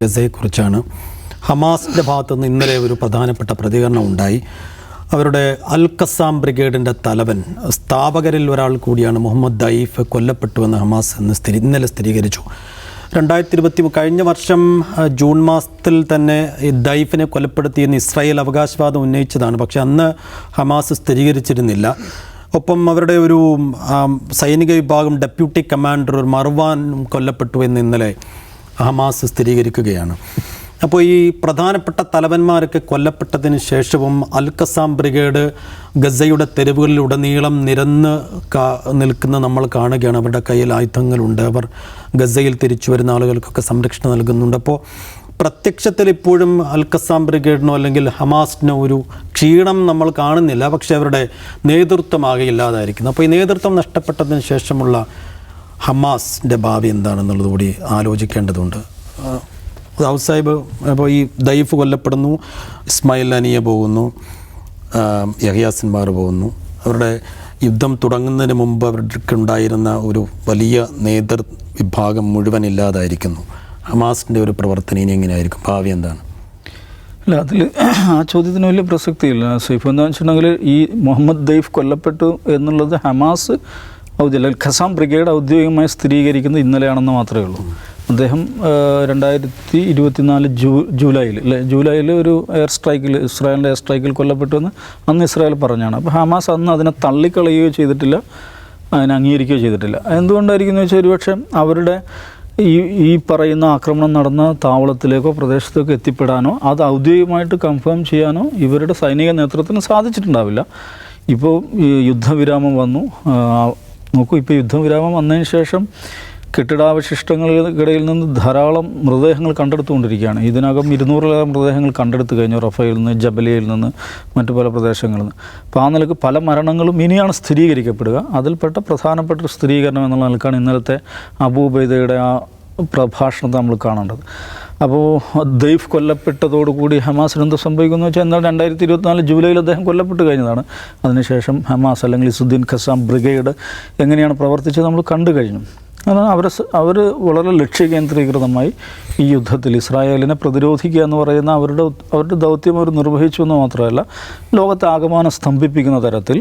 ഗസയെക്കുറിച്ചാണ്. ഹമാസിൻ്റെ ഭാഗത്തുനിന്ന് ഇന്നലെ ഒരു പ്രധാനപ്പെട്ട പ്രതികരണം ഉണ്ടായി. അവരുടെ അൽ ഖസാം ബ്രിഗേഡിൻ്റെ തലവൻ, സ്ഥാപകരിൽ ഒരാൾ കൂടിയാണ് മുഹമ്മദ് ദൈഫ്, കൊല്ലപ്പെട്ടുവെന്ന് ഹമാസ് ഇന്നലെ സ്ഥിരീകരിച്ചു. 2020 കഴിഞ്ഞ വർഷം ജൂൺ മാസത്തിൽ തന്നെ ഈ ദൈഫിനെ കൊലപ്പെടുത്തിയെന്ന് ഇസ്രായേൽ അവകാശവാദം ഉന്നയിച്ചതാണ്. പക്ഷേ അന്ന് ഹമാസ് സ്ഥിരീകരിച്ചിരുന്നില്ല. ഒപ്പം അവരുടെ ഒരു സൈനിക വിഭാഗം ഡെപ്യൂട്ടി കമാൻഡർ മർവാൻ കൊല്ലപ്പെട്ടു എന്ന് ഇന്നലെ ഹമാസ് സ്ഥിരീകരിക്കുകയാണ്. അപ്പോൾ ഈ പ്രധാനപ്പെട്ട തലവന്മാരൊക്കെ കൊല്ലപ്പെട്ടതിന് ശേഷവും അൽ ഖസാം ബ്രിഗേഡ് ഗസയുടെ തെരുവുകളിലുടനീളം നിരന്ന് നിൽക്കുന്ന നമ്മൾ കാണുകയാണ്. അവരുടെ കയ്യിൽ ആയുധങ്ങളുണ്ട്. അവർ ഗസയിൽ തിരിച്ചു വരുന്ന ആളുകൾക്കൊക്കെ സംരക്ഷണം നൽകുന്നുണ്ട്. അപ്പോൾ പ്രത്യക്ഷത്തിൽ ഇപ്പോഴും അൽ ഖസാം ബ്രിഗേഡിനോ അല്ലെങ്കിൽ ഹമാസിനോ ഒരു ക്ഷീണം നമ്മൾ കാണുന്നില്ല. പക്ഷേ അവരുടെ നേതൃത്വം ആകെ ഇല്ലാതായിരിക്കുന്നു. അപ്പോൾ ഈ നേതൃത്വം നഷ്ടപ്പെട്ടതിന് ശേഷമുള്ള ഹമാസിൻ്റെ ഭാവി എന്താണെന്നുള്ളത് കൂടി ആലോചിക്കേണ്ടതുണ്ട്. ദാവൂദ് സാഹിബ്, അപ്പോൾ ഈ ദൈഫ് കൊല്ലപ്പെടുന്നു, ഇസ്മായിൽ അനിയ പോകുന്നു, യഹ്യ സിൻവാർ പോകുന്നു. അവരുടെ യുദ്ധം തുടങ്ങുന്നതിന് മുമ്പ് അവർക്കുണ്ടായിരുന്ന ഒരു വലിയ നേതൃവിഭാഗം മുഴുവൻ ഇല്ലാതായിരിക്കുന്നു. ഹമാസിൻ്റെ ഒരു പ്രവർത്തനം ഇനി എങ്ങനെയായിരിക്കും? ഭാവി എന്താണ്? അല്ല, അതിൽ ആ ചോദ്യത്തിന് വലിയ പ്രസക്തിയില്ല സൈഫ്. എന്താണെന്ന് വെച്ചിട്ടുണ്ടെങ്കിൽ ഈ മുഹമ്മദ് ദൈഫ് കൊല്ലപ്പെട്ടു എന്നുള്ളത് ഹമാസ് ഖസാം ബ്രിഗേഡ് ഔദ്യോഗികമായി സ്ഥിരീകരിക്കുന്നത് ഇന്നലെയാണെന്ന് മാത്രമേ ഉള്ളൂ. അദ്ദേഹം 2024 ജൂലൈയിൽ ഒരു ഇസ്രായേലിൻ്റെ എയർ സ്ട്രൈക്കിൽ കൊല്ലപ്പെട്ടുവെന്ന് അന്ന് ഇസ്രായേൽ പറഞ്ഞാണ്. അപ്പോൾ ഹമാസ് അന്ന് അതിനെ തള്ളിക്കളയുകയോ ചെയ്തിട്ടില്ല, അതിനെ അംഗീകരിക്കുകയോ ചെയ്തിട്ടില്ല. എന്തുകൊണ്ടായിരിക്കും എന്ന് വെച്ചാൽ ഒരുപക്ഷെ അവരുടെ ഈ പറയുന്ന ആക്രമണം നടന്ന താവളത്തിലേക്കോ പ്രദേശത്തേക്കോ എത്തിപ്പെടാനോ അത് ഔദ്യോഗികമായിട്ട് കൺഫേം ചെയ്യാനോ ഇവരുടെ സൈനിക നേതൃത്വത്തിന് സാധിച്ചിട്ടുണ്ടാവില്ല. ഇപ്പോൾ ഈ യുദ്ധവിരാമം വന്നു. നോക്കൂ, ഇപ്പോൾ യുദ്ധവിരാമം വന്നതിന് ശേഷം കെട്ടിടാവശിഷ്ടങ്ങൾക്കിടയിൽ നിന്ന് ധാരാളം മൃതദേഹങ്ങൾ കണ്ടെടുത്തുകൊണ്ടിരിക്കുകയാണ്. ഇതിനകം 200-ലേറെ മൃതദേഹങ്ങൾ കണ്ടെടുത്തു കഴിഞ്ഞു. റഫയിൽ നിന്ന്, ജബലിയയിൽ നിന്ന്, മറ്റു പല പ്രദേശങ്ങളിൽ നിന്ന്. അപ്പോൾ ആ നിലക്ക് പല മരണങ്ങളും ഇനിയാണ് സ്ഥിരീകരിക്കപ്പെടുക. അതിൽപ്പെട്ട പ്രധാനപ്പെട്ട ഒരു സ്ഥിരീകരണം എന്നുള്ള നിലക്കാണ് ഇന്നലത്തെ അബൂ ഉബൈദയുടെ ആ പ്രഭാഷണത്തെ നമ്മൾ കാണേണ്ടത്. അപ്പോൾ ദൈഫ് കൊല്ലപ്പെട്ടതോടുകൂടി ഹമാസിന് എന്ത് സംഭവിക്കുന്നു വെച്ചാൽ, എന്നാൽ 2024 ജൂലൈയിൽ അദ്ദേഹം കൊല്ലപ്പെട്ട് കഴിഞ്ഞതാണ്. അതിനുശേഷം ഹമാസ് അല്ലെങ്കിൽ ഇസുദ്ദീൻ ഖസാം ബ്രിഗേഡ് എങ്ങനെയാണ് പ്രവർത്തിച്ചത് നമ്മൾ കണ്ടു കഴിഞ്ഞു. അതാണ് അവർ വളരെ ലക്ഷ്യകേന്ദ്രീകൃതമായി ഈ യുദ്ധത്തിൽ ഇസ്രായേലിനെ പ്രതിരോധിക്കുക എന്ന് പറയുന്ന അവരുടെ ദൗത്യം അവർ നിർവഹിച്ചു എന്ന് മാത്രമല്ല, ലോകത്തെ ആകമാനം സ്തംഭിപ്പിക്കുന്ന തരത്തിൽ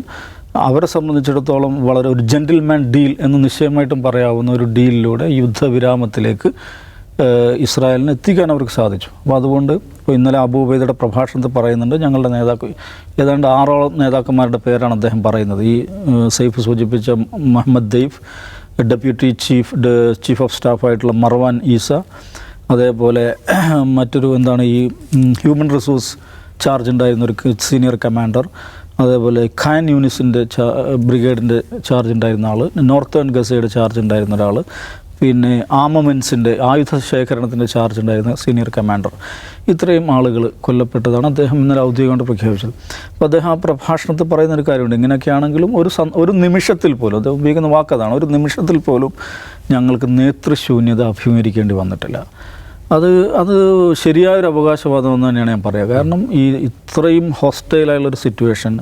അവരെ സംബന്ധിച്ചിടത്തോളം വളരെ ഒരു ജെന്റിൽമാൻ ഡീൽ എന്ന് നിശ്ചയമായിട്ടും പറയാവുന്ന ഒരു ഡീലിലൂടെ യുദ്ധവിരാമത്തിലേക്ക് ഇസ്രായേലിനെ എത്തിക്കാൻ അവർക്ക് സാധിച്ചു. അപ്പോൾ അതുകൊണ്ട് ഇപ്പോൾ ഇന്നലെ അബൂ ഉബൈദയുടെ പ്രഭാഷണത്തിൽ പറയുന്നുണ്ട്, ഞങ്ങളുടെ ഏതാണ്ട് 6 നേതാക്കന്മാരുടെ പേരാണ് അദ്ദേഹം പറയുന്നത്. ഈ സൈഫ് സൂചിപ്പിച്ച Muhammad Deif, deputy chief of സ്റ്റാഫായിട്ടുള്ള മർവാൻ ഈസ, അതേപോലെ മറ്റൊരു ഈ ഹ്യൂമൻ റിസോഴ്സ് ചാർജ് ഉണ്ടായിരുന്ന ഒരു സീനിയർ കമാൻഡർ, അതേപോലെ ഖാൻ യൂണിസിൻ്റെ ബ്രിഗേഡിൻ്റെ ചാർജ് ഉണ്ടായിരുന്ന ആൾ, നോർത്തേൺ ഗസയുടെ ചാർജ് ഉണ്ടായിരുന്ന ഒരാൾ, പിന്നെ ആർമമെൻസിൻ്റെ ആയുധ ശേഖരണത്തിൻ്റെ ചാർജ് ഉണ്ടായിരുന്ന സീനിയർ കമാൻഡർ. ഇത്രയും ആളുകൾ കൊല്ലപ്പെട്ടതാണ് അദ്ദേഹം ഇന്നലെ ഔദ്യോഗികമായിട്ട് പ്രഖ്യാപിച്ചത്. അപ്പോൾ അദ്ദേഹം ആ പ്രഭാഷണത്തിൽ പറയുന്നൊരു കാര്യമുണ്ട്. ഇങ്ങനെയൊക്കെയാണെങ്കിലും ഒരു നിമിഷത്തിൽ പോലും, അദ്ദേഹം ഉപയോഗിക്കുന്ന വാക്കതാണ്, ഒരു നിമിഷത്തിൽ പോലും ഞങ്ങൾക്ക് നേതൃശൂന്യത അഭിമുഖീകരിക്കേണ്ടി വന്നിട്ടില്ല. അത് ശരിയായൊരു അവകാശവാദം എന്ന് തന്നെയാണ് ഞാൻ പറയുക. കാരണം ഇത്രയും ഹോസ്റ്റൈലായുള്ളൊരു സിറ്റുവേഷൻ,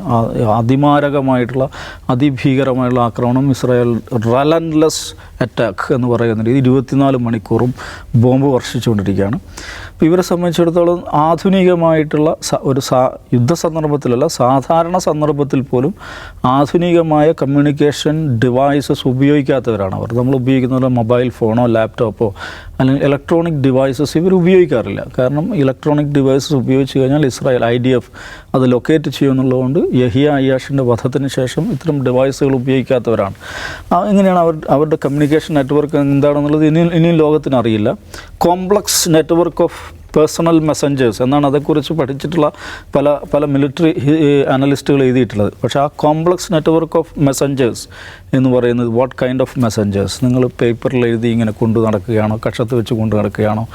അതിമാരകമായിട്ടുള്ള അതിഭീകരമായിട്ടുള്ള ആക്രമണം, ഇസ്രായേൽ റെലൻലെസ് അറ്റാക്ക് എന്ന് പറയുന്നത് 24 മണിക്കൂറും ബോംബ് വർഷിച്ചുകൊണ്ടിരിക്കുകയാണ്. അപ്പോൾ ഇവരെ സംബന്ധിച്ചിടത്തോളം ആധുനികമായിട്ടുള്ള ഒരു യുദ്ധ സന്ദർഭത്തിലല്ല, സാധാരണ സന്ദർഭത്തിൽ പോലും ആധുനികമായ കമ്മ്യൂണിക്കേഷൻ ഡിവൈസസ് ഉപയോഗിക്കാത്തവരാണ് അവർ. നമ്മൾ ഉപയോഗിക്കുന്ന മൊബൈൽ ഫോണോ ലാപ്ടോപ്പോ അല്ലെങ്കിൽ ഇലക്ട്രോണിക് ഡിവൈസസ് ഇവർ ഉപയോഗിക്കാറില്ല. കാരണം ഇലക്ട്രോണിക് ഡിവൈസസ് ഉപയോഗിച്ച് കഴിഞ്ഞാൽ ഇസ്രായേൽ IDF അത് ലൊക്കേറ്റ് ചെയ്യുമെന്നുള്ളതുകൊണ്ട് യഹിയ അയ്യാഷിൻ്റെ വധത്തിന് ശേഷം ഇത്തരം ഡിവൈസുകൾ ഉപയോഗിക്കാത്തവരാണ്. എങ്ങനെയാണ് അവരുടെ കമ്മ്യൂണിക്കേഷൻ നെറ്റ്വർക്ക് എന്താണെന്നുള്ളത് ഇനിയും ലോകത്തിന് അറിയില്ല. Complex network of personal messengers എന്നാണ് അതേക്കുറിച്ച് പഠിച്ചിട്ടുള്ള പല മിലിറ്ററി അനലിസ്റ്റുകൾ എഴുതിയിട്ടുള്ളത്. പക്ഷേ ആ കോംപ്ലക്സ് നെറ്റ്വർക്ക് ഓഫ് മെസ്സഞ്ചേഴ്സ് എന്ന് പറയുന്നത് വാട്ട് കൈൻഡ് ഓഫ് മെസ്സഞ്ചേഴ്സ്? നിങ്ങൾ പേപ്പറിൽ എഴുതി ഇങ്ങനെ കൊണ്ടു നടക്കുകയാണോ, കക്ഷത്ത് വെച്ച് കൊണ്ടു നടക്കുകയാണോ,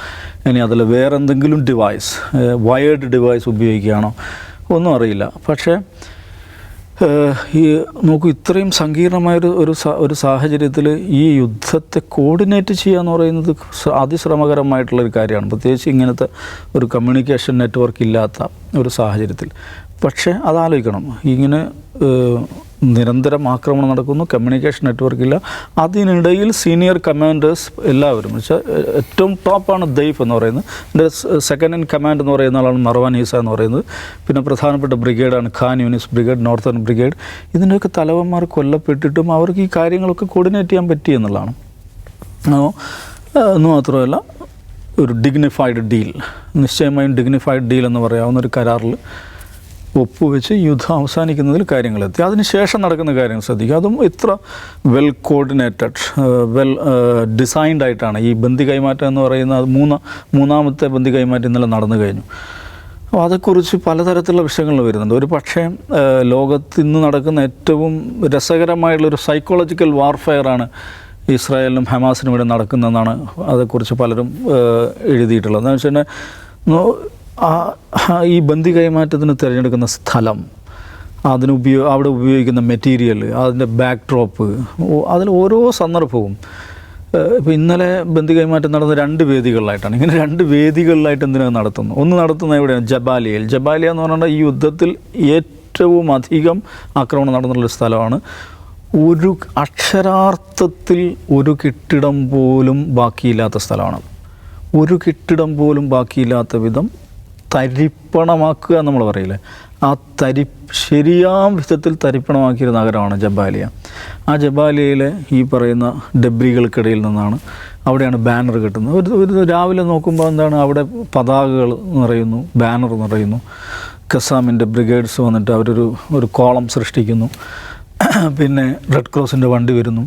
ഇനി അതിൽ വേറെ എന്തെങ്കിലും ഡിവൈസ്, വയേർഡ് ഡിവൈസ് ഉപയോഗിക്കുകയാണോ, ഒന്നും അറിയില്ല. പക്ഷേ നോക്കൂ, ഇത്രയും സങ്കീർണമായൊരു ഒരു സാഹചര്യത്തിൽ ഈ യുദ്ധത്തെ കോർഡിനേറ്റ് ചെയ്യുക എന്ന് പറയുന്നത് അതിശ്രമകരമായിട്ടുള്ളൊരു കാര്യമാണ്, പ്രത്യേകിച്ച് ഇങ്ങനത്തെ ഒരു കമ്മ്യൂണിക്കേഷൻ നെറ്റ്വർക്ക് ഇല്ലാത്ത ഒരു സാഹചര്യത്തിൽ. പക്ഷേ അതാലോചിക്കണം, ഇങ്ങനെ നിരന്തരം ആക്രമണം നടക്കുന്നു, കമ്മ്യൂണിക്കേഷൻ നെറ്റ്വർക്കില്ല. അതിനിടയിൽ സീനിയർ കമാൻഡേഴ്സ് എല്ലാവരും വെച്ചാൽ ഏറ്റവും ടോപ്പാണ് ദൈഫ് എന്ന് പറയുന്നത്, എൻ്റെ സെക്കൻഡ് ഇൻ കമാൻഡ് എന്ന് പറയുന്ന ആളാണ് മർവാൻ ഈസ എന്ന് പറയുന്നത്. പിന്നെ പ്രധാനപ്പെട്ട ബ്രിഗേഡാണ് Khan Younis brigade, northern brigade. ഇതിൻ്റെയൊക്കെ തലവന്മാർ കൊല്ലപ്പെട്ടിട്ടും അവർക്ക് ഈ കാര്യങ്ങളൊക്കെ കോർഡിനേറ്റ് ചെയ്യാൻ പറ്റി എന്നുള്ളതാണ്. എന്ന് മാത്രമല്ല ഒരു ഡിഗ്നിഫൈഡ് ഡീൽ, നിശ്ചയമായും ഡിഗ്നിഫൈഡ് ഡീൽ എന്ന് പറയാവുന്ന ഒരു കരാറിൽ ഒപ്പുവെച്ച് യുദ്ധം അവസാനിക്കുന്നതിൽ കാര്യങ്ങളെത്തി. അതിനുശേഷം നടക്കുന്ന കാര്യങ്ങൾ ശ്രദ്ധിക്കുക. അതും ഇത്ര വെൽ കോർഡിനേറ്റഡ്, വെൽ ഡിസൈൻഡ് ആയിട്ടാണ് ഈ ബന്ദി കൈമാറ്റം എന്ന് പറയുന്നത്. മൂന്നാമത്തെ ബന്ദി കൈമാറ്റം ഇന്നലെ നടന്നു കഴിഞ്ഞു. അപ്പോൾ അതേക്കുറിച്ച് പലതരത്തിലുള്ള വിഷയങ്ങൾ വരുന്നുണ്ട്. ഒരു പക്ഷേ ലോകത്തിന്ന് നടക്കുന്ന ഏറ്റവും രസകരമായിട്ടുള്ളൊരു സൈക്കോളജിക്കൽ വാർഫെയറാണ് ഇസ്രായേലിനും ഹമാസിനും ഇവിടെ നടക്കുന്നതെന്നാണ് അതേക്കുറിച്ച് പലരും എഴുതിയിട്ടുള്ളത്. എന്ന് വെച്ചിട്ടുണ്ടെങ്കിൽ ഈ ബന്ദി കൈമാറ്റത്തിന് തിരഞ്ഞെടുക്കുന്ന സ്ഥലം, അവിടെ ഉപയോഗിക്കുന്ന മെറ്റീരിയൽ, അതിൻ്റെ ബാക്ക് ഡ്രോപ്പ്, അതിൽ ഓരോ സന്ദർഭവും. ഇപ്പോൾ ഇന്നലെ ബന്ദി കൈമാറ്റം നടന്ന 2 വേദികളിലായിട്ടാണ്. ഇങ്ങനെ 2 വേദികളിലായിട്ട് എന്തിനാണ് നടത്തുന്നു? ഒന്ന് നടത്തുന്നത് എവിടെയാണ്? ജബാലിയ എന്ന് പറഞ്ഞാൽ ഈ യുദ്ധത്തിൽ ഏറ്റവും അധികം ആക്രമണം നടന്നുള്ളൊരു സ്ഥലമാണ്. ഒരു അക്ഷരാർത്ഥത്തിൽ ഒരു കെട്ടിടം പോലും ബാക്കിയില്ലാത്ത സ്ഥലമാണ്. ഒരു കെട്ടിടം പോലും ബാക്കിയില്ലാത്ത വിധം തരിപ്പണമാക്കുക നമ്മൾ പറയില്ലേ, ആ ശരിയാം വിധത്തിൽ തരിപ്പണമാക്കിയൊരു നഗരമാണ് ജബാലിയ. ആ ജബാലിയയിലെ ഈ പറയുന്ന ഡെബ്രികൾക്കിടയിൽ നിന്നാണ്, അവിടെയാണ് ബാനർ കിട്ടുന്നത്. ഒരു രാവിലെ നോക്കുമ്പോൾ എന്താണ്, അവിടെ പതാകകൾ നിറയുന്നു, ബാനർ നിറയുന്നു. ഖസാമിൻ്റെ ബ്രിഗേഡ്സ് വന്നിട്ട് ഒരു കോളം സൃഷ്ടിക്കുന്നു. പിന്നെ റെഡ് ക്രോസിൻ്റെ വണ്ടി വരുന്നു.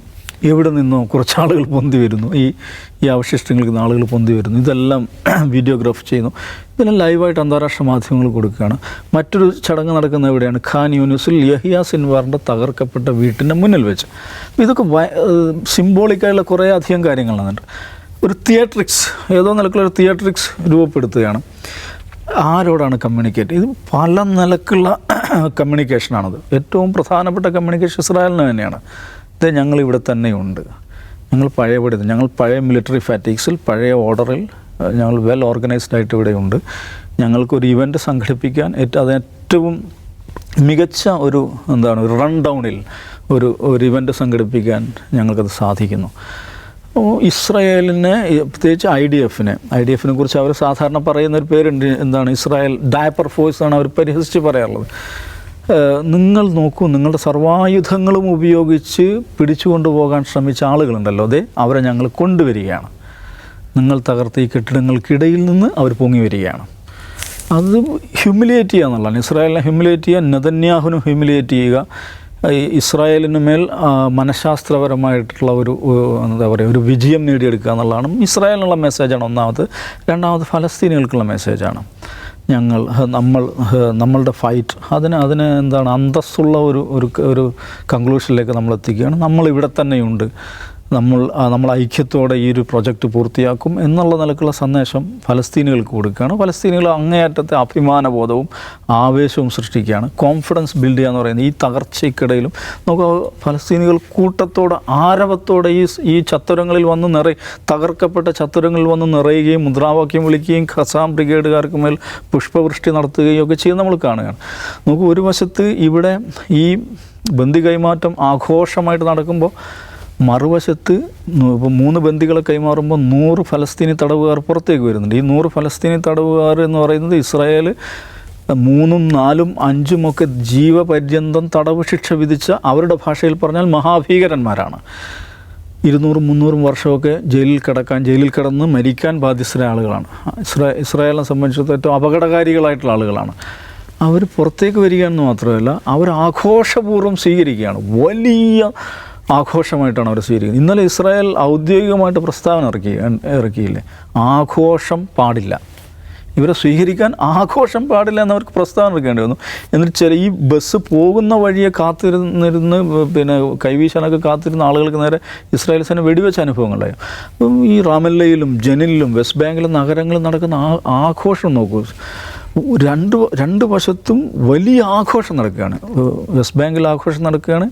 എവിടെ നിന്നോ കുറച്ചാളുകൾ പൊന്തി വരുന്നു, ഈ അവശിഷ്ടങ്ങൾക്ക് ആളുകൾ പൊന്തി വരുന്നു. ഇതെല്ലാം വീഡിയോഗ്രാഫ് ചെയ്യുന്നു. ഇതെല്ലാം ലൈവായിട്ട് അന്താരാഷ്ട്ര മാധ്യമങ്ങൾ കൊടുക്കുകയാണ്. മറ്റൊരു ചടങ്ങ് നടക്കുന്ന എവിടെയാണ്? ഖാൻ യൂനിസിൽ യഹിയ സിൻവാറിൻ്റെ തകർക്കപ്പെട്ട വീട്ടിൻ്റെ മുന്നിൽ വെച്ച്. ഇതൊക്കെ സിംബോളിക്കായുള്ള കുറേ അധികം കാര്യങ്ങളാണ്. ഒരു തിയേട്രിക്സ്, ഏതോ നിലക്കുള്ളൊരു തിയേട്രിക്സ് രൂപപ്പെടുത്തുകയാണ്. ആരോടാണ് കമ്മ്യൂണിക്കേറ്റ്? ഇത് പല നിലക്കുള്ള കമ്മ്യൂണിക്കേഷനാണത്. ഏറ്റവും പ്രധാനപ്പെട്ട കമ്മ്യൂണിക്കേഷൻ ഇസ്രായേലിന് തന്നെയാണ്. ഇത് ഞങ്ങളിവിടെ തന്നെയുണ്ട്, ഞങ്ങൾ പഴയ മിലിറ്ററി ഫാറ്റിക്സിൽ, പഴയ ഓർഡറിൽ ഞങ്ങൾ വെൽ ഓർഗനൈസ്ഡ് ആയിട്ട് ഇവിടെയുണ്ട്. ഞങ്ങൾക്കൊരു ഇവൻ്റ് സംഘടിപ്പിക്കാൻ ഏറ്റവും മികച്ച ഒരു റൺ ഡൗണിൽ ഒരു ഇവൻ്റ് സംഘടിപ്പിക്കാൻ ഞങ്ങൾക്കത് സാധിക്കുന്നു. ഇസ്രായേലിനെ, പ്രത്യേകിച്ച് ഐ ഡി എഫിനെ കുറിച്ച് അവർ സാധാരണ പറയുന്നൊരു പേരുണ്ട്, ഇസ്രായേൽ ഡയപ്പർ ഫോഴ്സ് ആണ് അവർ പരിഹസിച്ച് പറയാറുള്ളത്. നിങ്ങൾ നോക്കൂ, നിങ്ങളുടെ സർവായുധങ്ങളും ഉപയോഗിച്ച് പിടിച്ചു പോകാൻ ശ്രമിച്ച ആളുകളുണ്ടല്ലോ, അവരെ ഞങ്ങൾ കൊണ്ടുവരികയാണ്. നിങ്ങൾ തകർത്ത ഈ കെട്ടിടങ്ങൾക്കിടയിൽ നിന്ന് അവർ പൊങ്ങി വരികയാണ്. അത് ഹ്യൂമിലിയേറ്റ് ചെയ്യുക എന്നുള്ളതാണ്. ഇസ്രായേലിനെ ഹ്യൂമിലിയേറ്റ് ചെയ്യുക, നെതന്യാഹുവിനും ഹ്യൂമിലിയേറ്റ് ചെയ്യുക, ഇസ്രായേലിന് മേൽ മനഃശാസ്ത്രപരമായിട്ടുള്ള ഒരു വിജയം നേടിയെടുക്കുക എന്നുള്ളതാണ് ഇസ്രായേലിനുള്ള മെസ്സേജാണ് ഒന്നാമത്. രണ്ടാമത് ഫലസ്തീനികൾക്കുള്ള മെസ്സേജാണ്. നമ്മളുടെ ഫൈറ്റ് അതിന് അന്തസ്സുള്ള ഒരു കൺക്ലൂഷനിലേക്ക് നമ്മൾ എത്തിക്കുകയാണ്. നമ്മളിവിടെ തന്നെയുണ്ട്, നമ്മൾ ഐക്യത്തോടെ ഈ ഒരു പ്രൊജക്റ്റ് പൂർത്തിയാക്കും എന്നുള്ള നിലക്കുള്ള സന്ദേശം ഫലസ്തീനികൾക്ക് കൊടുക്കുകയാണ്. ഫലസ്തീനികൾ അങ്ങേയറ്റത്തെ അഭിമാനബോധവും ആവേശവും സൃഷ്ടിക്കുകയാണ്. കോൺഫിഡൻസ് ബിൽഡ് ചെയ്യുക എന്ന് പറയുന്നത് ഈ തകർച്ചയ്ക്കിടയിലും നമുക്ക് ഫലസ്തീനികൾ കൂട്ടത്തോടെ ആരവത്തോടെ ഈ ചത്തുരങ്ങളിൽ വന്ന് തകർക്കപ്പെട്ട ചത്തുരങ്ങളിൽ വന്ന് നിറയുകയും മുദ്രാവാക്യം വിളിക്കുകയും ഖസാം ബ്രിഗേഡുകാർക്ക് മേൽ പുഷ്പവൃഷ്ടി നടത്തുകയും ഒക്കെ ചെയ്യുന്നത് നമ്മൾ കാണുകയാണ്. നമുക്ക് ഒരു വശത്ത് ഇവിടെ ഈ ബന്ദി കൈമാറ്റം ആഘോഷമായിട്ട് നടക്കുമ്പോൾ, മറുവശത്ത് ഇപ്പോൾ 3 ബന്ദികളെ കൈമാറുമ്പോൾ 100 ഫലസ്തീനി തടവുകാർ പുറത്തേക്ക് വരുന്നുണ്ട്. ഈ 100 ഫലസ്തീനി തടവുകാർ എന്ന് പറയുന്നത് ഇസ്രായേൽ 3, 4, 5 ഒക്കെ ജീവപര്യന്തം തടവ് ശിക്ഷ വിധിച്ച, അവരുടെ ഭാഷയിൽ പറഞ്ഞാൽ മഹാഭീകരന്മാരാണ്. 200, 300 വർഷമൊക്കെ ജയിലിൽ കിടന്ന് മരിക്കാൻ ബാധ്യസ്ഥരായ ആളുകളാണ്. ഇസ്രായേലിനെ സംബന്ധിച്ചിടത്തോളം ഏറ്റവും അപകടകാരികളായിട്ടുള്ള ആളുകളാണ്. അവർ പുറത്തേക്ക് വരികയെന്ന് മാത്രമല്ല, അവർ ആഘോഷപൂർവ്വം സ്വീകരിക്കുകയാണ്. വലിയ ആഘോഷമായിട്ടാണ് അവർ സ്വീകരിക്കുന്നത്. ഇന്നലെ ഇസ്രായേൽ ഔദ്യോഗികമായിട്ട് പ്രസ്താവന ഇറക്കിയില്ലേ, ആഘോഷം പാടില്ല, ഇവരെ സ്വീകരിക്കാൻ ആഘോഷം പാടില്ല എന്നവർക്ക് പ്രസ്താവന ഇറക്കേണ്ടി വന്നു. എന്നിട്ട് ഈ ബസ് പോകുന്ന വഴിയെ കാത്തിരുന്ന് കൈവീശാനൊക്കെ കാത്തിരുന്ന ആളുകൾക്ക് നേരെ ഇസ്രായേൽ സേന വെടിവെച്ച അനുഭവങ്ങളുണ്ടായി. അപ്പം ഈ റാമല്ലയിലും ജനിലും വെസ്റ്റ് ബാങ്കിലും നഗരങ്ങളിൽ നടക്കുന്ന ആഘോഷം നോക്കൂ. രണ്ട് വശത്തും വലിയ ആഘോഷം നടക്കുകയാണ്. വെസ്റ്റ് ബാങ്കിൽ ആഘോഷം നടക്കുകയാണ്,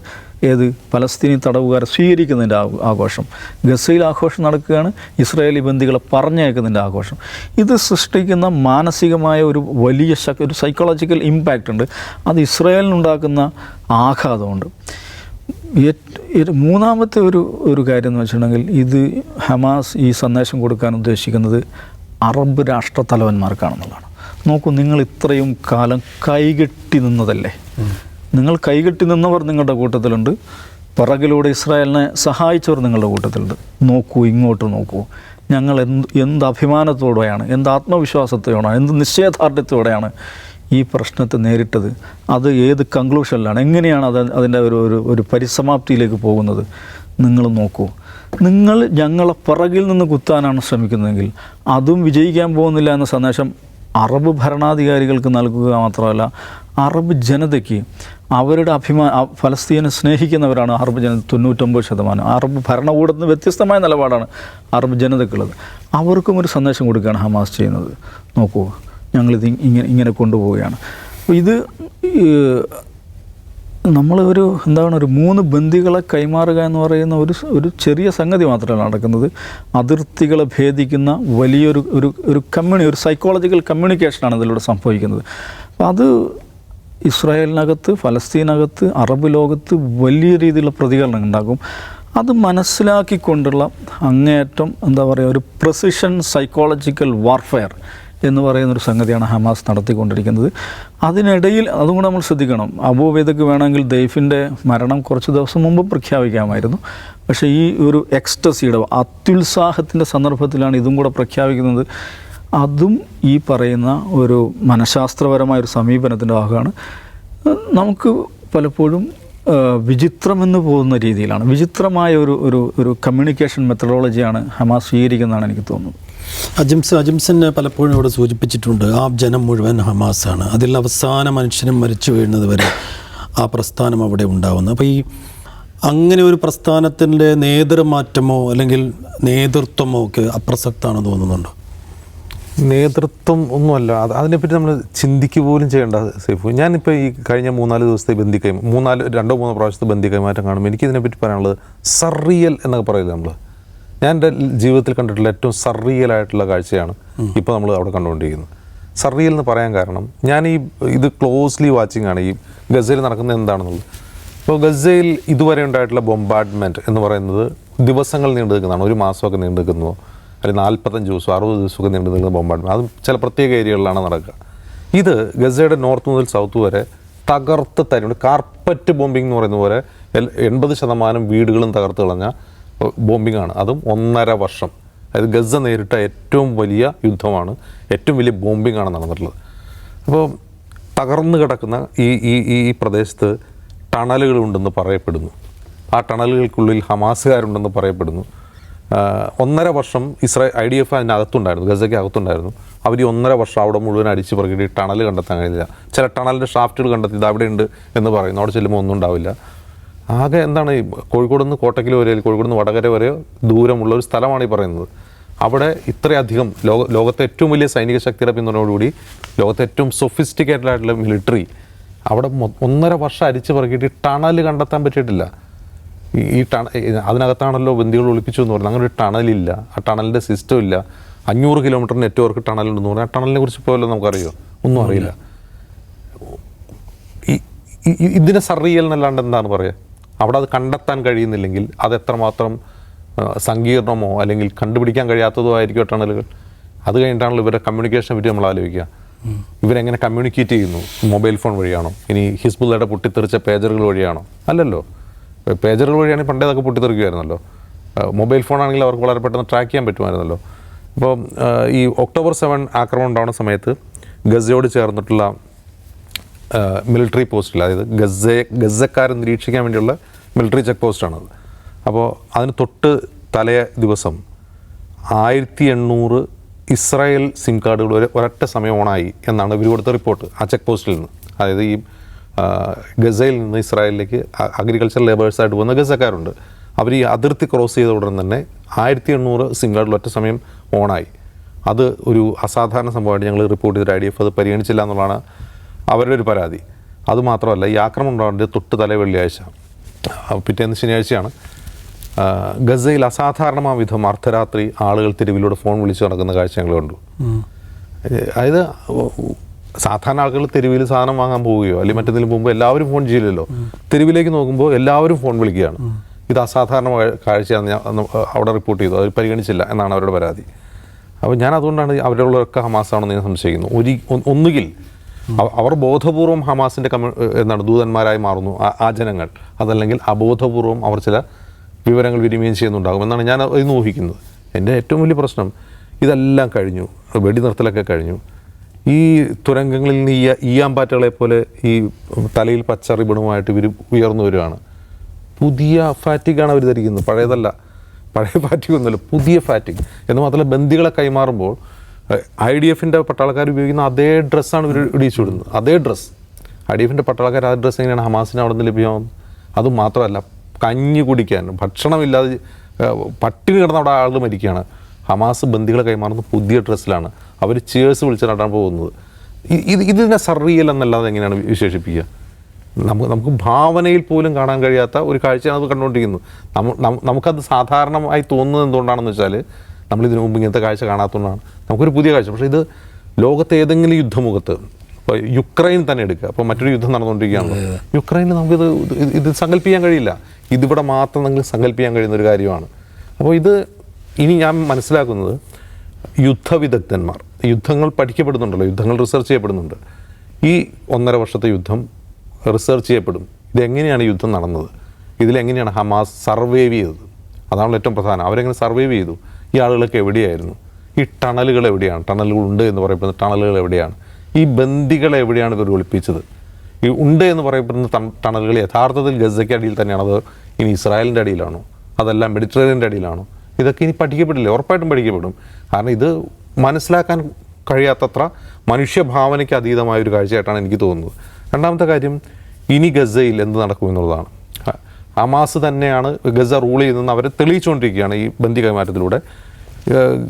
ഏത് പലസ്തീനി തടവുകാരെ സ്വീകരിക്കുന്നതിൻ്റെ ആഘോഷം. ഗസയിൽ ആഘോഷം നടക്കുകയാണ്, ഇസ്രായേലി ബന്ദികളെ പറഞ്ഞയക്കുന്നതിൻ്റെ ആഘോഷം. ഇത് സൃഷ്ടിക്കുന്ന മാനസികമായ ഒരു വലിയ ഒരു സൈക്കോളജിക്കൽ ഇമ്പാക്റ്റ് ഉണ്ട്. അത് ഇസ്രായേലിനുണ്ടാക്കുന്ന ആഘാതമുണ്ട്. മൂന്നാമത്തെ ഒരു കാര്യം എന്ന് വെച്ചിട്ടുണ്ടെങ്കിൽ, ഇത് ഹമാസ് ഈ സന്ദേശം കൊടുക്കാൻ ഉദ്ദേശിക്കുന്നത് അറബ് രാഷ്ട്രത്തലവന്മാർക്കാണെന്നുള്ളതാണ്. നോക്കൂ, നിങ്ങൾ ഇത്രയും കാലം കൈകെട്ടി നിന്നതല്ലേ, നിങ്ങൾ കൈകെട്ടി നിന്നവർ നിങ്ങളുടെ കൂട്ടത്തിലുണ്ട്, പിറകിലൂടെ ഇസ്രായേലിനെ സഹായിച്ചവർ നിങ്ങളുടെ കൂട്ടത്തിലുണ്ട്. നോക്കൂ, ഇങ്ങോട്ട് നോക്കൂ, ഞങ്ങൾ എന്ത് അഭിമാനത്തോടെയാണ്, എന്ത് ആത്മവിശ്വാസത്തോടെയാണ്, എന്ത് നിശ്ചയദാർഢ്യത്തോടെയാണ് ഈ പ്രശ്നത്തെ നേരിട്ടത്. അത് ഏത് കൺക്ലൂഷനിലാണ്, എങ്ങനെയാണ് അതിൻ്റെ ഒരു പരിസമാപ്തിയിലേക്ക് പോകുന്നത്, നിങ്ങൾ നോക്കൂ. നിങ്ങൾ ഞങ്ങളെ പിറകിൽ നിന്ന് കുത്താനാണ് ശ്രമിക്കുന്നതെങ്കിൽ അതും വിജയിക്കാൻ പോകുന്നില്ല എന്ന സന്ദേശം അറബ് ഭരണാധികാരികൾക്ക് നൽകുക മാത്രമല്ല, അറബ് ജനതയ്ക്ക് അവരുടെ ഫലസ്തീനെ സ്നേഹിക്കുന്നവരാണ് അറബ് ജനത 99%. അറബ് ഭരണകൂടത്തിന് വ്യത്യസ്തമായ നിലപാടാണ് അറബ് ജനതയ്ക്കുള്ളത്. അവർക്കും ഒരു സന്ദേശം കൊടുക്കുകയാണ് ഹമാസ് ചെയ്യുന്നത്. നോക്കൂ, ഞങ്ങളിത് ഇങ്ങനെ കൊണ്ടുപോവുകയാണ്. അപ്പോൾ ഇത് നമ്മൾ ഒരു 3 ബന്ദികളെ കൈമാറുക എന്ന് പറയുന്ന ഒരു ചെറിയ സംഗതി മാത്രമല്ല നടക്കുന്നത്. അതിർത്തികളെ ഭേദിക്കുന്ന വലിയൊരു ഒരു സൈക്കോളജിക്കൽ കമ്മ്യൂണിക്കേഷനാണ് ഇതിലൂടെ സംഭവിക്കുന്നത്. അപ്പോൾ അത് ഇസ്രായേലിനകത്ത്, ഫലസ്തീനകത്ത്, അറബ് ലോകത്ത് വലിയ രീതിയിലുള്ള പ്രതികരണം ഉണ്ടാക്കും. അത് മനസ്സിലാക്കിക്കൊണ്ടുള്ള അങ്ങേയറ്റം ഒരു പ്രിസിഷൻ സൈക്കോളജിക്കൽ വാർഫെയർ എന്ന് പറയുന്നൊരു സംഗതിയാണ് ഹമാസ് നടത്തിക്കൊണ്ടിരിക്കുന്നത്. അതിനിടയിൽ അതും കൂടെ നമ്മൾ ശ്രദ്ധിക്കണം. അബൂബൈദക്ക് വേണമെങ്കിൽ ദൈഫിൻ്റെ മരണം കുറച്ച് ദിവസം മുമ്പ് പ്രഖ്യാപിക്കാമായിരുന്നു. പക്ഷേ ഈ ഒരു എക്സ്റ്റസിയുടെ അത്യുത്സാഹത്തിൻ്റെ സന്ദർഭത്തിലാണ് ഇതും കൂടെ പ്രഖ്യാപിക്കുന്നത്. അതും ഈ പറയുന്ന ഒരു മനഃശാസ്ത്രപരമായൊരു സമീപനത്തിൻ്റെ ഭാഗമാണ്. നമുക്ക് പലപ്പോഴും വിചിത്രമെന്ന് പോകുന്ന രീതിയിലാണ്, വിചിത്രമായ ഒരു കമ്മ്യൂണിക്കേഷൻ മെത്തഡോളജിയാണ് ഹമാസ് സ്വീകരിക്കുന്നതാണ് എനിക്ക് തോന്നുന്നത്. അജിംസൻ പലപ്പോഴും ഇവിടെ സൂചിപ്പിച്ചിട്ടുണ്ട്, ആ ജനം മുഴുവൻ ഹമാസാണ്, അതിൽ അവസാന മനുഷ്യനും മരിച്ചു വീഴുന്നത് വരെ ആ പ്രസ്ഥാനം അവിടെ ഉണ്ടാവുന്നത്. അപ്പോൾ ഈ അങ്ങനെ ഒരു പ്രസ്ഥാനത്തിൻ്റെ നേതൃമാറ്റമോ അല്ലെങ്കിൽ നേതൃത്വമോ ഒക്കെ അപ്രസക്തമാണെന്ന് തോന്നുന്നുണ്ടോ? നേതൃത്വം ഒന്നുമല്ല, അതിനെപ്പറ്റി നമ്മൾ ചിന്തിക്കുക പോലും ചെയ്യേണ്ട സേഫ്. ഞാനിപ്പോൾ ഈ കഴിഞ്ഞ 3-4 ദിവസത്തെ രണ്ടോ മൂന്നോ പ്രാവശ്യത്തെ ബന്ദി കൈമാറ്റം കാണുമ്പോൾ എനിക്കിതിനെപ്പറ്റി പറയാനുള്ളത് സർറിയൽ എന്നൊക്കെ പറയില്ല നമ്മൾ. ഞാൻ എൻ്റെ ജീവിതത്തിൽ കണ്ടിട്ടുള്ള ഏറ്റവും സർറിയലായിട്ടുള്ള കാഴ്ചയാണ് ഇപ്പോൾ നമ്മൾ അവിടെ കണ്ടുകൊണ്ടിരിക്കുന്നത്. സർറിയൽ എന്ന് പറയാൻ കാരണം, ഞാൻ ഇത് ക്ലോസ്ലി വാച്ചിങ് ആണ് ഈ ഗസയിൽ നടക്കുന്നത് എന്താണെന്നുള്ളത്. ഇപ്പോൾ ഗസയിൽ ഇതുവരെ ഉണ്ടായിട്ടുള്ള ബോംബാർഡ്മെൻറ്റ് എന്ന് പറയുന്നത് ദിവസങ്ങൾ നീണ്ടു നിൽക്കുന്നതാണ്. 1 മാസമൊക്കെ നീണ്ടു നിൽക്കുന്നതോ അല്ലെങ്കിൽ 45 ദിവസം 60 ദിവസമൊക്കെ നീണ്ടു നിൽക്കുന്ന ബോംബാർഡ്മെൻറ്റ്, അതും ചില പ്രത്യേക ഏരിയകളിലാണ് നടക്കുക. ഇത് ഗസയുടെ നോർത്ത് മുതൽ സൗത്ത് വരെ തകർത്ത് തരുന്നുണ്ട്. കാർപ്പറ്റ് ബോംബിംഗ് എന്ന് പറയുന്ന പോലെ 80% വീടുകളും തകർത്ത് കളഞ്ഞ ബോംബിംഗ് ആണ്. അതും 1.5 വർഷം. അതായത് ഗസ നേരിട്ട ഏറ്റവും വലിയ യുദ്ധമാണ്, ഏറ്റവും വലിയ ബോംബിംഗ് ആണ് നടന്നിട്ടുള്ളത്. അപ്പോൾ തകർന്നു കിടക്കുന്ന ഈ പ്രദേശത്ത് ടണലുകളുണ്ടെന്ന് പറയപ്പെടുന്നു. ആ ടണലുകൾക്കുള്ളിൽ ഹമാസുകാരുണ്ടെന്ന് പറയപ്പെടുന്നു. 1.5 വർഷം IDF അതിനകത്തുണ്ടായിരുന്നു, ഗസയ്ക്ക് അകത്തുണ്ടായിരുന്നു. അവർ 1.5 വർഷം അവിടെ മുഴുവൻ അടിച്ച് പറക്കി ടണൽ കണ്ടെത്താൻ കഴിയില്ല. ചില ടണലിൻ്റെ ഷാഫ്റ്റുകൾ കണ്ടെത്തി ഇത് അവിടെ ഉണ്ട് എന്ന് പറയുന്നു. അവിടെ ചെല്ലുമ്പോൾ ഒന്നും ഉണ്ടാവില്ല. ആകെ എന്താണ്, കോഴിക്കോട് നിന്ന് കോട്ടക്കൽ വരെ, കോഴിക്കോട് നിന്ന് വടകര വരെ ദൂരമുള്ള ഒരു സ്ഥലമാണ് ഈ പറയുന്നത്. അവിടെ ഇത്രയധികം ലോകത്തെ ഏറ്റവും വലിയ സൈനിക ശക്തിയുടെ പിന്തുണയോടുകൂടി ലോകത്തെ ഏറ്റവും സൊഫിസ്റ്റിക്കേറ്റഡ് ആയിട്ടുള്ള മിലിറ്ററി അവിടെ 1.5 വർഷം അരിച്ച് പറക്കിയിട്ട് ടണൽ കണ്ടെത്താൻ പറ്റിയിട്ടില്ല. അതിനകത്താണല്ലോ ബന്ദികൾ ഒളിപ്പിച്ചു എന്ന് പറഞ്ഞാൽ അങ്ങനെ ഒരു ടണലില്ല, ആ ടണലിൻ്റെ സിസ്റ്റം ഇല്ല. 500 കിലോമീറ്റർ നെറ്റ്വർക്ക് ടണലുണ്ടെന്ന് പറഞ്ഞാൽ ആ ടണലിനെ കുറിച്ച് പോലും നമുക്കറിയോ? ഒന്നും അറിയില്ല. ഇതിനെ സർറിയൽ എന്നല്ലാണ്ട് എന്താണ് പറയുക? അവിടെ അത് കണ്ടെത്താൻ കഴിയുന്നില്ലെങ്കിൽ അത് എത്രമാത്രം സങ്കീർണമോ അല്ലെങ്കിൽ കണ്ടുപിടിക്കാൻ കഴിയാത്തതോ ആയിരിക്കും ടണലുകൾ. അത് കഴിഞ്ഞിട്ടാണല്ലോ ഇവരുടെ കമ്മ്യൂണിക്കേഷനെ പറ്റി നമ്മൾ ആലോചിക്കുക. ഇവരെങ്ങനെ കമ്മ്യൂണിക്കേറ്റ് ചെയ്യുന്നു? മൊബൈൽ ഫോൺ വഴിയാണോ? ഇനി ഹിസ്ബുള്ളയുടെ പൊട്ടിത്തെറിച്ച പേജറുകൾ വഴിയാണോ? അല്ലല്ലോ. പേജറുകൾ വഴിയാണെങ്കിൽ പണ്ടേ അതൊക്കെ പൊട്ടിത്തെറിക്കുമായിരുന്നല്ലോ. മൊബൈൽ ഫോൺ ആണെങ്കിൽ അവർക്ക് വളരെ പെട്ടെന്ന് ട്രാക്ക് ചെയ്യാൻ പറ്റുമായിരുന്നല്ലോ. ഇപ്പോൾ ഈ October 7 ആക്രമണം ഉണ്ടാകുന്ന സമയത്ത് ഗസയോട് ചേർന്നിട്ടുള്ള മിലിറ്ററി പോസ്റ്റിൽ, അതായത് ഗസക്കാരെ നിരീക്ഷിക്കാൻ വേണ്ടിയുള്ള മിലിറ്ററി ചെക്ക് പോസ്റ്റാണത്. അപ്പോൾ അതിന് തൊട്ട് തലേ ദിവസം 1800 ഇസ്രായേൽ സിം കാർഡുകൾ ഒരൊറ്റ സമയം ഓണായി എന്നാണ് ഇവർ കൊടുത്ത റിപ്പോർട്ട് ആ ചെക്ക് പോസ്റ്റിൽ നിന്ന്. അതായത് ഈ ഗസയിൽ നിന്ന് ഇസ്രായേലിലേക്ക് അഗ്രികൾച്ചർ ലേബേഴ്സായിട്ട് പോകുന്ന ഗസക്കാരുണ്ട്. അവർ ഈ അതിർത്തി ക്രോസ് ചെയ്ത ഉടൻ തന്നെ 1800 സിം കാർഡിൽ ഒറ്റ സമയം ഓണായി. അത് ഒരു അസാധാരണ സംഭവമായിട്ട് ഞങ്ങൾ റിപ്പോർട്ട് ചെയ്തിട്ട് IDF അത് പരിഗണിച്ചില്ല എന്നുള്ളതാണ് അവരുടെ ഒരു പരാതി. അതുമാത്രമല്ല, ഈ ആക്രമണം ഉണ്ടാകുന്നത് തൊട്ട് തലേ വെള്ളിയാഴ്ച, പിറ്റേന്ന് ശനിയാഴ്ചയാണ്. ഗസയിൽ അസാധാരണമായ വിധം അർദ്ധരാത്രി ആളുകൾ തെരുവിലൂടെ ഫോൺ വിളിച്ച് നടക്കുന്ന കാഴ്ച ഞങ്ങൾ കണ്ടു. അതായത് സാധാരണ ആളുകൾ തെരുവിൽ സാധനം വാങ്ങാൻ പോവുകയോ അല്ലെങ്കിൽ മറ്റെന്തെങ്കിലും പോകുമ്പോൾ എല്ലാവരും ഫോൺ ചെയ്യില്ലല്ലോ. തെരുവിലേക്ക് നോക്കുമ്പോൾ എല്ലാവരും ഫോൺ വിളിക്കുകയാണ്. ഇത് അസാധാരണ കാഴ്ചയാണ് ഞാൻ അവിടെ റിപ്പോർട്ട് ചെയ്തു. അത് പരിഗണിച്ചില്ല എന്നാണ് അവരുടെ പരാതി. അപ്പോൾ ഞാൻ അതുകൊണ്ടാണ് അവരുള്ളവരൊക്കെ ഹമാസാണെന്ന് ഞാൻ സംശയിക്കുന്നു. ഒന്നുകിൽ അവർ ബോധപൂർവം ഹമാസിൻ്റെ ദൂതന്മാരായി മാറുന്നു ആ ജനങ്ങൾ, അതല്ലെങ്കിൽ അബോധപൂർവം അവർ ചില വിവരങ്ങൾ വിനിമയം ചെയ്യുന്നുണ്ടാകും എന്നാണ് ഞാൻ ഇന്ന് ഊഹിക്കുന്നത്. എൻ്റെ ഏറ്റവും വലിയ പ്രശ്നം ഇതെല്ലാം കഴിഞ്ഞു, വെടിനിർത്തലൊക്കെ കഴിഞ്ഞു. ഈ തുരങ്കങ്ങളിൽ നിന്ന് ഈയാമ്പാറ്റകളെ പോലെ ഈ തലയിൽ പച്ച റിബണുമായിട്ട് ഇവർ ഉയർന്നു വരികയാണ്. പുതിയ ഫാറ്റിക്കാണ് അവർ ധരിക്കുന്നത്, പഴയതല്ല, പഴയ ഫാറ്റിക് ഒന്നുമല്ല, പുതിയ ഫാറ്റിക്. എന്ന് മാത്രമല്ല, ബന്ദികളെ കൈമാറുമ്പോൾ IDFൻ്റെ പട്ടാളക്കാർ ഉപയോഗിക്കുന്ന അതേ ഡ്രസ്സാണ് ഇവർ ഇടിച്ചു വിടുന്നത്. അതേ ഡ്രസ്സ് IDFൻ്റെ പട്ടാളക്കാർ ആ ഡ്രസ്സ് എങ്ങനെയാണ് ഹമാസിന് അവിടെ നിന്ന് ലഭ്യമാകുന്നത്? അതുമാത്രമല്ല, കഞ്ഞി കുടിക്കാൻ ഭക്ഷണമില്ലാതെ പട്ടിണി കിടന്ന അവിടെ ആളുകൾ മരിക്കുകയാണ്. ഹമാസ് ബന്ദികളെ കൈമാറുന്നത് പുതിയ ഡ്രസ്സിലാണ്. അവർ ചേഴ്സ് വിളിച്ച് നടാൻ പോകുന്നത്. ഇതിനെ സർറിയൽ എന്നല്ലാതെ എങ്ങനെയാണ് വിശേഷിപ്പിക്കുക? നമുക്ക് ഭാവനയിൽ പോലും കാണാൻ കഴിയാത്ത ഒരു കാഴ്ചയാണ് അത് കണ്ടുകൊണ്ടിരിക്കുന്നത്. നമുക്കത് സാധാരണമായി തോന്നുന്നത് എന്തുകൊണ്ടാണെന്ന് വെച്ചാൽ നമ്മളിതിനു മുമ്പ് ഇങ്ങനത്തെ കാഴ്ച കാണാത്തതുകൊണ്ടാണ്. നമുക്കൊരു പുതിയ കാഴ്ച. പക്ഷേ ഇത് ലോകത്തെ ഏതെങ്കിലും യുദ്ധമുഖത്ത്, ഇപ്പോൾ യുക്രൈൻ തന്നെ എടുക്കുക, അപ്പോൾ മറ്റൊരു യുദ്ധം നടന്നുകൊണ്ടിരിക്കുകയാണല്ലോ. യുക്രൈനിൽ നമുക്കിത് സങ്കല്പിക്കാൻ കഴിയില്ല. ഇതിവിടെ മാത്രം നമുക്ക് സങ്കല്പിക്കാൻ കഴിയുന്ന ഒരു കാര്യമാണ്. അപ്പോൾ ഇനി ഞാൻ മനസ്സിലാക്കുന്നത്, യുദ്ധവിദഗ്ധന്മാർ, യുദ്ധങ്ങൾ പഠിക്കപ്പെടുന്നുണ്ടല്ലോ, യുദ്ധങ്ങൾ റിസർച്ച് ചെയ്യപ്പെടുന്നുണ്ട്. ഈ 1.5 വർഷത്തെ യുദ്ധം റിസർച്ച് ചെയ്യപ്പെടും. ഇതെങ്ങനെയാണ് യുദ്ധം നടന്നത്, ഇതിലെങ്ങനെയാണ് ഹമാസ് സർവൈവ് ചെയ്തത്, അതാണല്ലോ ഏറ്റവും പ്രധാനം. അവരെങ്ങനെ സർവൈവ് ചെയ്തു, ഈ ആളുകളൊക്കെ എവിടെയായിരുന്നു, ഈ ടണലുകൾ എവിടെയാണ്, ടണലുകൾ ഉണ്ട് എന്ന് പറയപ്പെടുന്ന ടണലുകൾ എവിടെയാണ്, ഈ ബന്ദികളെ എവിടെയാണ് ഇവർ ഒളിപ്പിച്ചത്, ഈ ഉണ്ട് എന്ന് പറയപ്പെടുന്ന ടണലുകൾ യഥാർത്ഥത്തിൽ ഗസയ്ക്ക് അടിയിൽ തന്നെയാണോ, അതോ ഇനി ഇസ്രായേലിൻ്റെ അടിയിലാണോ, അതെല്ലാം മെഡിറ്ററേനിയൻ്റെ അടിയിലാണോ? ഇതൊക്കെ ഇനി പഠിക്കപ്പെടില്ലേ? ഉറപ്പായിട്ടും പഠിക്കപ്പെടും. കാരണം ഇത് മനസ്സിലാക്കാൻ കഴിയാത്തത്ര മനുഷ്യഭാവനയ്ക്ക് അതീതമായൊരു കാഴ്ചയായിട്ടാണ് എനിക്ക് തോന്നുന്നത്. രണ്ടാമത്തെ കാര്യം, ഇനി ഗസയിൽ എന്ത് നടക്കുമെന്നുള്ളതാണ്. ഹമാസ് തന്നെയാണ് ഗസ റൂൾ ചെയ്യുന്നതെന്ന് അവരെ തെളിയിച്ചുകൊണ്ടിരിക്കുകയാണ് ഈ ബന്ദി കൈമാറ്റത്തിലൂടെ.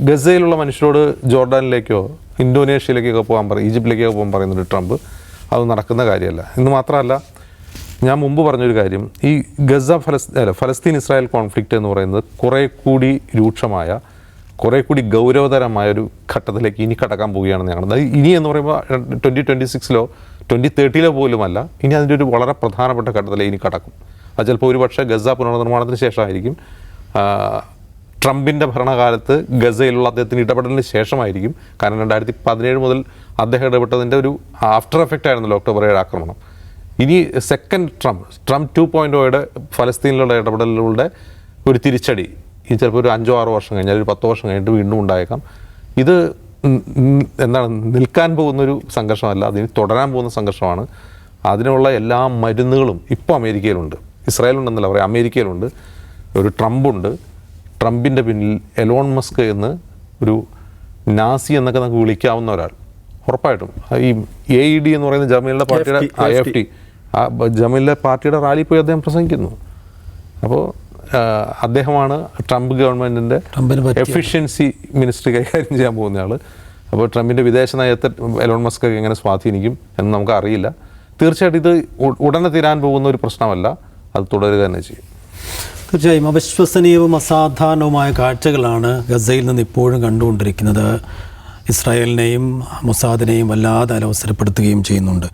ഗസയിലുള്ള മനുഷ്യരോട് ജോർഡാനിലേക്കോ ഇന്തോനേഷ്യയിലേക്കൊക്കെ പോകാൻ ഈജിപ്തിലേക്കൊക്കെ പോകാൻ പറയുന്നുണ്ട് ട്രംപ്. അത് നടക്കുന്ന കാര്യമല്ല. ഇന്ന് മാത്രമല്ല, ഞാൻ മുമ്പ് പറഞ്ഞൊരു കാര്യം, ഈ ഗസ ഫലസ്തീൻ ഇസ്രായേൽ കോൺഫ്ലിക്റ്റ് എന്ന് പറയുന്നത് കുറേ കൂടി രൂക്ഷമായ, കുറേ കൂടി ഗൗരവതരമായൊരു ഘട്ടത്തിലേക്ക് ഇനി കടക്കാൻ പോവുകയാണെന്ന് ഞങ്ങൾ. അത് ഇനി എന്ന് പറയുമ്പോൾ 2026-ലോ 2030-ലോ പോലുമല്ല, ഇനി അതിൻ്റെ ഒരു വളരെ പ്രധാനപ്പെട്ട ഘട്ടത്തിലേക്ക് ഇനി കടക്കും. അത് ചിലപ്പോൾ ഒരുപക്ഷെ ഗസ പുനർനിർമ്മാണത്തിന് ശേഷമായിരിക്കും. ട്രംപിൻ്റെ ഭരണകാലത്ത് ഗസയിലുള്ള അദ്ദേഹത്തിൻ്റെ ഇടപെടലിന് ശേഷമായിരിക്കും. കാരണം 2017 മുതൽ അദ്ദേഹം ഇടപെട്ടതിൻ്റെ ഒരു ആഫ്റ്റർ എഫക്റ്റ് ആയിരുന്നല്ലോ ഒക്ടോബർ 7 ആക്രമണം. ഇനി സെക്കൻഡ് ട്രംപ് 2.0യുടെ ഫലസ്തീനിലുള്ള ഇടപെടലുകളുടെ ഒരു തിരിച്ചടി ഇനി ചിലപ്പോൾ ഒരു 5-6 വർഷം കഴിഞ്ഞാൽ, ഒരു 10 വർഷം കഴിഞ്ഞിട്ട് വീണ്ടും ഉണ്ടായേക്കാം. ഇത് നിൽക്കാൻ പോകുന്നൊരു സംഘർഷമല്ല, അതിന് തുടരാൻ പോകുന്ന സംഘർഷമാണ്. അതിനുള്ള എല്ലാ മരുന്നുകളും ഇപ്പോൾ അമേരിക്കയിലുണ്ട്. ഇസ്രായേലുണ്ടെന്നല്ല പറയാം, അമേരിക്കയിലുണ്ട്. ഒരു ട്രംപുണ്ട്. ട്രംപിൻ്റെ പിന്നിൽ എലോൺ മസ്ക് എന്ന് ഒരു നാസി എന്നൊക്കെ നമുക്ക് വിളിക്കാവുന്ന ഒരാൾ ഉറപ്പായിട്ടും. ഈ AED എന്ന് പറയുന്ന ജമീലിൻ്റെ പാർട്ടിയുടെ AFT, ആ ജമീലിൻ്റെ പാർട്ടിയുടെ റാലി പോയി അദ്ദേഹം പ്രസംഗിക്കുന്നു. അപ്പോൾ അദ്ദേഹമാണ് ട്രംപ് ഗവൺമെൻറ്റിൻ്റെ എഫിഷ്യൻസി മിനിസ്ട്രി കൈകാര്യം ചെയ്യാൻ പോകുന്ന ആൾ. അപ്പോൾ ട്രംപിൻ്റെ വിദേശ നയത്തെ എലോൺ മസ്ക് എങ്ങനെ സ്വാധീനിക്കും എന്ന് നമുക്ക് അറിയില്ല. തീർച്ചയായിട്ടും ഇത് ഉടനെ തീരാൻ പോകുന്ന ഒരു പ്രശ്നമല്ല, അത് തുടരുക തന്നെ ചെയ്യും. തീർച്ചയായും അവിശ്വസനീയവും അസാധാരണവുമായ കാഴ്ചകളാണ് ഗസയിൽ നിന്ന് ഇപ്പോഴും കണ്ടുകൊണ്ടിരിക്കുന്നത്. ഇസ്രായേലിനെയും മൊസാദിനെയും വല്ലാതെ അലോസരപ്പെടുത്തുകയും ചെയ്യുന്നുണ്ട്.